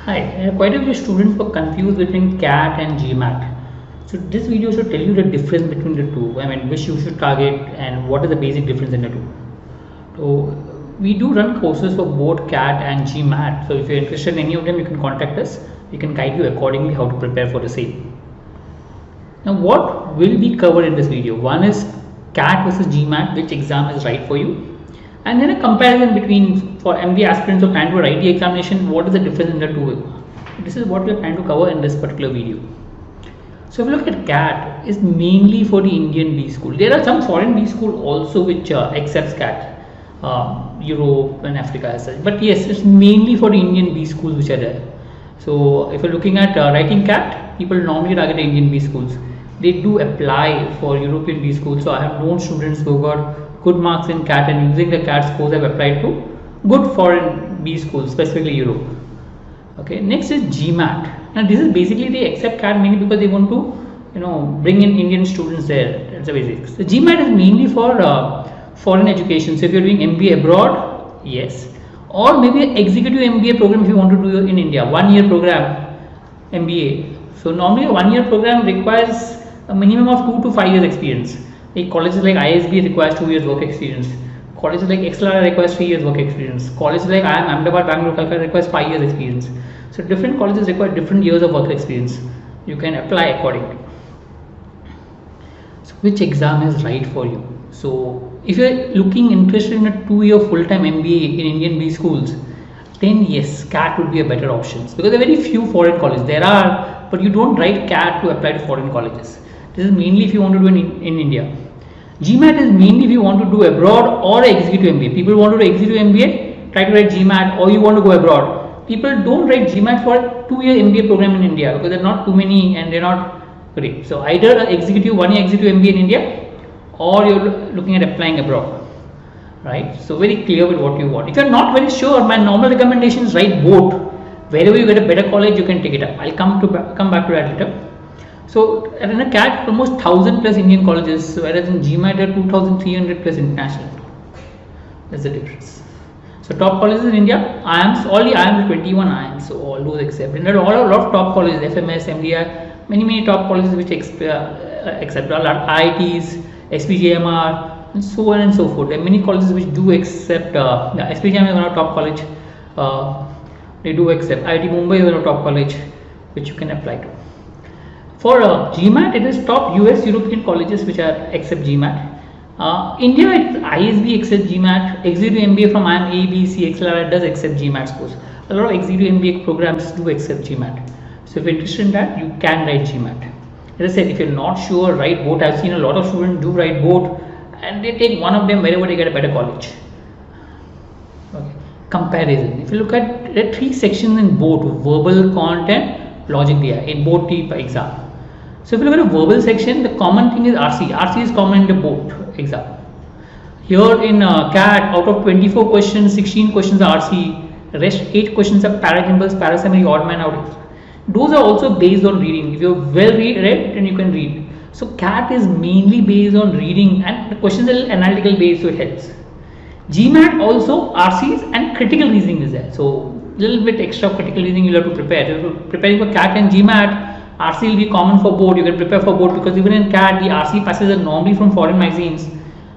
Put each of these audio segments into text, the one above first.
Hi, quite a few students were confused between CAT and GMAT. So this video should tell you the difference between the two. I mean, which you should target and what is the basic difference in the two. So we do run courses for both CAT and GMAT. So if you're interested in any of them, you can contact us. We can guide you accordingly how to prepare for the same. Now, what will be covered in this video? One is CAT versus GMAT, which exam is right for you. And then a comparison between for MBA aspirants who plan to write the examination, what is the difference in the two? This is what we are trying to cover in this particular video. So if you look at CAT, is mainly for the Indian B school. There are some foreign B school also which accepts CAT, Europe and Africa as such. But yes, it's mainly for the Indian B schools which are there. So if you're looking at writing CAT, people normally target the Indian B schools. They do apply for European B schools. So I have known students who got good marks in CAT and using the CAT scores have applied to good foreign B schools, specifically Europe. Okay, next is GMAT. Now this is basically they accept CAT mainly because they want to bring in Indian students there. That's the basics. The GMAT is mainly for foreign education. So if you're doing MBA abroad, yes, or maybe an executive MBA program if you want to do in India, 1 year program MBA. So normally a 1 year program requires a minimum of 2 to 5 years experience. Like colleges like ISB requires 2 years work experience. Colleges like XLR requires 3 years work experience. Colleges like IIM, Ahmedabad, Bangalore, Calcutta requires 5 years experience. So different colleges require different years of work experience. You can apply accordingly. So which exam is right for you? So if you are interested in a 2-year full-time MBA in Indian B schools, then yes, CAT would be a better option because there are very few foreign colleges. There are, but you don't write CAT to apply to foreign colleges. This is mainly if you want to do in India. GMAT is mainly if you want to do abroad or executive MBA. People want to do executive MBA, try to write GMAT, or you want to go abroad. People don't write GMAT for a 2-year MBA program in India because there are not too many and they're not great. So either an executive 1 year executive MBA in India, or you're looking at applying abroad, right? So very clear with what you want. If you're not very sure, my normal recommendation is write both. Wherever you get a better college, you can take it up. I'll come back to that later. So in a CAT, almost 1,000 plus Indian colleges, whereas in GMAT there are 2,300 plus international. That's the difference. So top colleges in India, IIMs, all the IIMs, 21 IIMs, so all those accept. And there are a lot of top colleges, FMS, MDI, many top colleges which accept a lot, IITs, SPJMR, and so on and so forth. There are many colleges which do accept. SPJMR is one of top college. They do accept. IIT Mumbai is one of top college which you can apply to. For GMAT, it is top US European colleges which are accept GMAT. India, it's ISB accepts GMAT. Executive MBA from IIM, A, B, C, XLR does accept GMAT scores. A lot of executive MBA programs do accept GMAT. So if you're interested in that, you can write GMAT. As I said, if you're not sure, write both. I've seen a lot of students do write both and they take one of them wherever they get a better college. Okay. Comparison. If you look at, there are 3 sections in both: verbal, content, logic DI in both the exam. So if you look at a verbal section, the common thing is RC. RC is common in the both exam. Here in CAT, out of 24 questions, 16 questions are RC. The rest 8 questions are parajumbles, parasummary, odd man out. Those are also based on reading. If you're well read, then you can read. So CAT is mainly based on reading and the questions are analytical based, so it helps. GMAT also RCs and critical reasoning is there. So a little bit extra critical reasoning you'll have to prepare. If you're preparing for CAT and GMAT, RC will be common for both. You can prepare for both because even in CAT, the RC passages are normally from foreign magazines.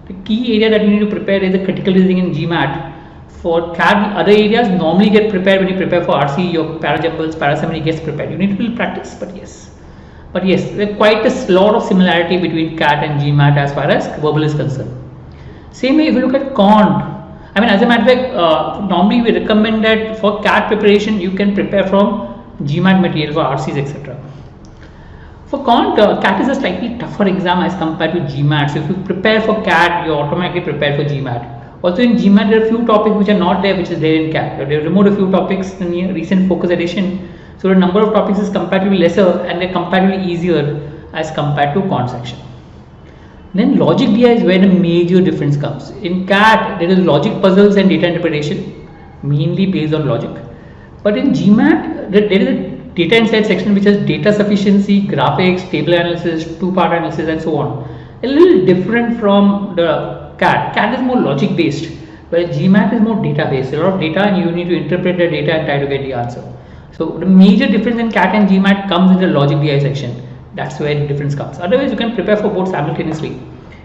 The key area that you need to prepare is the critical reasoning in GMAT. For CAT, the other areas normally get prepared when you prepare for RC. Your parajumbles, parasummary gets prepared. You need to practice, but yes. There's quite a lot of similarity between CAT and GMAT as far as verbal is concerned. Same way, if you look at cont, I mean, as a matter of fact, normally we recommend that for CAT preparation, you can prepare from GMAT material for RCs, etc. For cont, CAT is a slightly tougher exam as compared to GMAT. So if you prepare for CAT, you're automatically prepared for GMAT. Also in GMAT, there are a few topics which are not there, which is there in CAT. They removed a few topics in the recent focus edition. So the number of topics is comparatively lesser and they're comparatively easier as compared to cont section. Then logic DI is where the major difference comes. In CAT, there is logic puzzles and data interpretation, mainly based on logic. But in GMAT, there is a data insight section which has data sufficiency, graphics, table analysis, 2-part analysis and so on. A little different from the CAT. CAT is more logic based, whereas GMAT is more data based. A lot of data and you need to interpret the data and try to get the answer. So the major difference in CAT and GMAT comes in the logic DI section. That's where the difference comes. Otherwise, you can prepare for both simultaneously.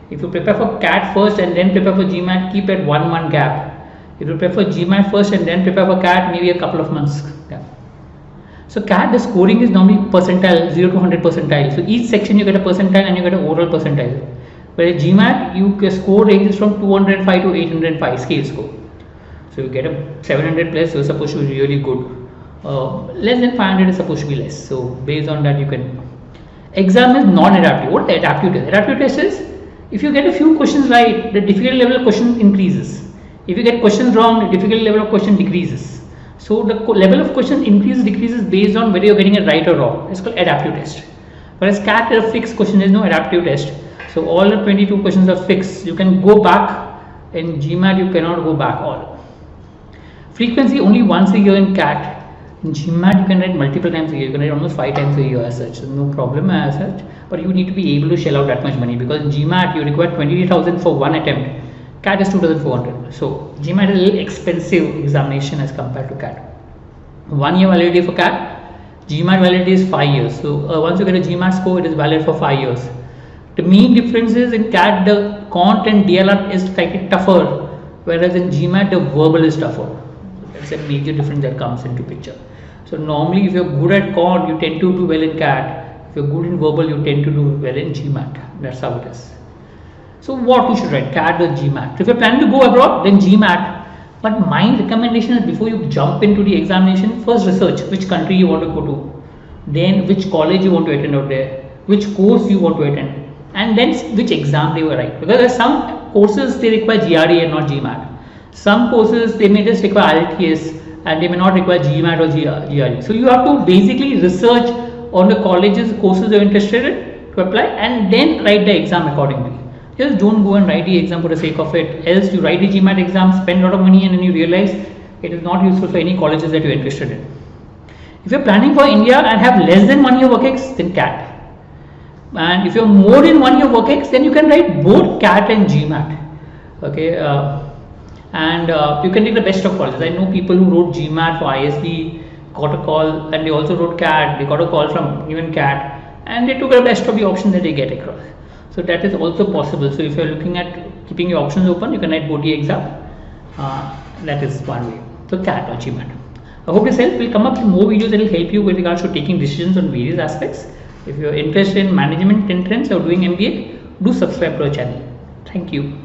If you prepare for CAT first and then prepare for GMAT, keep at 1 month gap. If you prepare for GMAT first and then prepare for CAT, maybe a couple of months gap. So CAT, the scoring is normally percentile, 0 to 100 percentile. So each section you get a percentile and you get an overall percentile. Whereas GMAT, you score ranges from 205 to 805 scale score. So you get a 700 plus, so it's supposed to be really good. Less than 500 is supposed to be less. So based on that, you can. Exam is non-adaptive. What the adaptive test? Adaptive test is, if you get a few questions right, the difficulty level of question increases. If you get questions wrong, the difficulty level of question decreases. So the level of question increases, decreases based on whether you're getting it right or wrong. It's called adaptive test. Whereas CAT is a fixed question, there is no adaptive test. So all the 22 questions are fixed. You can go back. In GMAT, you cannot go back all. Frequency only once a year in CAT. In GMAT, you can write multiple times a year. You can write almost 5 times a year as such. So no problem as such. But you need to be able to shell out that much money, because in GMAT you require 28,000 for one attempt. CAT is 2,400. So GMAT is a little expensive examination as compared to CAT. 1 year validity for CAT. GMAT validity is 5 years. So once you get a GMAT score, it is valid for 5 years. The main difference is in CAT, the cont and DLR is slightly tougher, whereas in GMAT the verbal is tougher. That's a major difference that comes into picture. So normally if you're good at cont, you tend to do well in CAT. If you're good in verbal, you tend to do well in GMAT. That's how it is. So what you should write, CAT or GMAT? If you're planning to go abroad, then GMAT. But my recommendation is, before you jump into the examination, first research which country you want to go to, then which college you want to attend out there, which course you want to attend, and then which exam they will write. Because there are some courses they require GRE and not GMAT. Some courses they may just require IELTS and they may not require GMAT or GRE. So you have to basically research on the colleges, courses you're interested in to apply, and then write the exam accordingly. Just don't go and write the exam for the sake of it. Else you write the GMAT exam, spend a lot of money, and then you realize it is not useful for any colleges that you're interested in. If you're planning for India and have less than 1 year work ex, then CAT. And if you're more than 1 year work ex, then you can write both CAT and GMAT. Okay, you can take the best of colleges. I know people who wrote GMAT for ISB, got a call, and they also wrote CAT. They got a call from even CAT, and they took the best of the option that they get across. So that is also possible. So if you're looking at keeping your options open, you can write both the exam. That is one way. So CAT or GMAT. I hope this helps. We'll come up with more videos that will help you with regards to taking decisions on various aspects. If you're interested in management entrance or doing MBA, do subscribe to our channel. Thank you.